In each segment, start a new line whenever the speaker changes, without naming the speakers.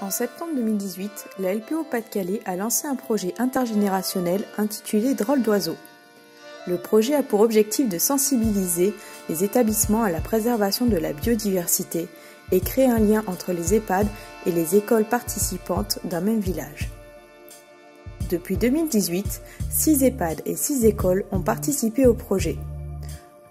En septembre 2018, la LPO Pas-de-Calais a lancé un projet intergénérationnel intitulé Drôle d'oiseau. Le projet a pour objectif de sensibiliser les établissements à la préservation de la biodiversité et créer un lien entre les EHPAD et les écoles participantes d'un même village. Depuis 2018, 6 EHPAD et 6 écoles ont participé au projet.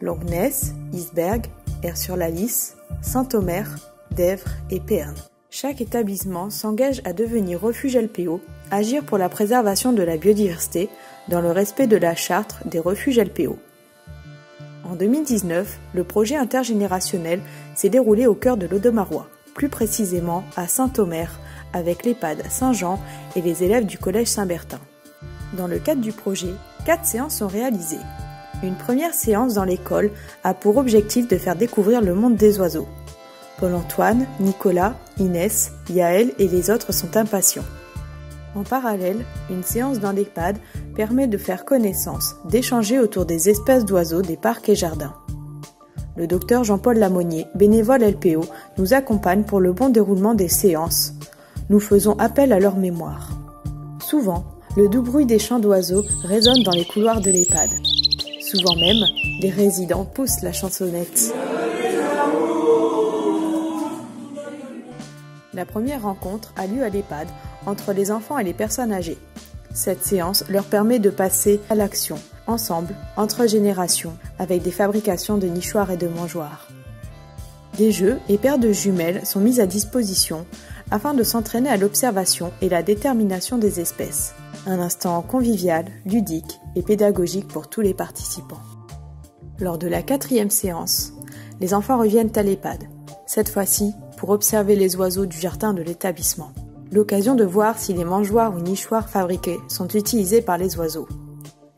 Longnes, Isbergues, Aire-sur-la-Lys, Saint-Omer, Dèvres et Péern. Chaque établissement s'engage à devenir refuge LPO, agir pour la préservation de la biodiversité dans le respect de la charte des refuges LPO. En 2019, le projet intergénérationnel s'est déroulé au cœur de l'Audomarois, plus précisément à Saint-Omer, avec l'EHPAD Saint-Jean et les élèves du collège Saint-Bertin. Dans le cadre du projet, 4 séances sont réalisées. Une première séance dans l'école a pour objectif de faire découvrir le monde des oiseaux. Paul-Antoine, Nicolas, Inès, Yaël et les autres sont impatients. En parallèle, une séance dans l'EHPAD permet de faire connaissance, d'échanger autour des espèces d'oiseaux des parcs et jardins. Le docteur Jean-Paul Lamonnier, bénévole LPO, nous accompagne pour le bon déroulement des séances. Nous faisons appel à leur mémoire. Souvent, le doux bruit des chants d'oiseaux résonne dans les couloirs de l'EHPAD. Souvent même, des résidents poussent la chansonnette. La première rencontre a lieu à l'EHPAD entre les enfants et les personnes âgées. Cette séance leur permet de passer à l'action, ensemble, entre générations, avec des fabrications de nichoirs et de mangeoires. Des jeux et paires de jumelles sont mis à disposition afin de s'entraîner à l'observation et la détermination des espèces. Un instant convivial, ludique et pédagogique pour tous les participants. Lors de la 4e séance, les enfants reviennent à l'EHPAD, cette fois-ci pour observer les oiseaux du jardin de l'établissement. L'occasion de voir si les mangeoires ou nichoirs fabriqués sont utilisés par les oiseaux.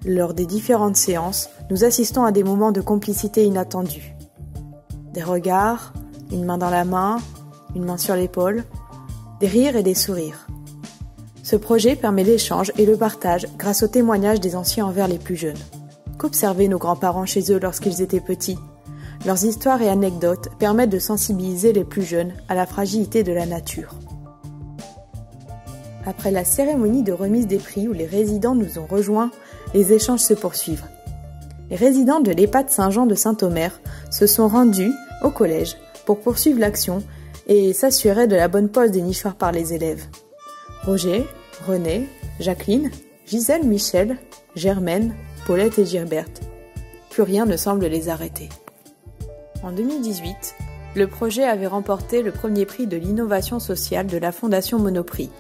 Lors des différentes séances, nous assistons à des moments de complicité inattendus. Des regards, une main dans la main, une main sur l'épaule, des rires et des sourires. Ce projet permet l'échange et le partage grâce aux témoignages des anciens envers les plus jeunes. Qu'observaient nos grands-parents chez eux lorsqu'ils étaient petits ? Leurs histoires et anecdotes permettent de sensibiliser les plus jeunes à la fragilité de la nature. Après la cérémonie de remise des prix où les résidents nous ont rejoints, les échanges se poursuivent. Les résidents de l'EHPAD Saint-Jean de Saint-Omer se sont rendus au collège pour poursuivre l'action et s'assurer de la bonne pose des nichoirs par les élèves. Roger, René, Jacqueline, Gisèle, Michel, Germaine, Paulette et Gilberte. Plus rien ne semble les arrêter. En 2018, le projet avait remporté le premier prix de l'innovation sociale de la Fondation Monoprix.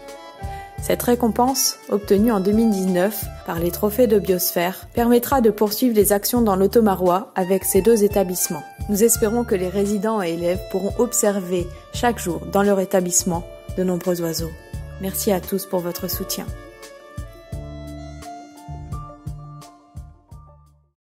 Cette récompense, obtenue en 2019 par les trophées de biosphère, permettra de poursuivre les actions dans l'Audomarois avec ces 2 établissements. Nous espérons que les résidents et élèves pourront observer chaque jour dans leur établissement de nombreux oiseaux. Merci à tous pour votre soutien.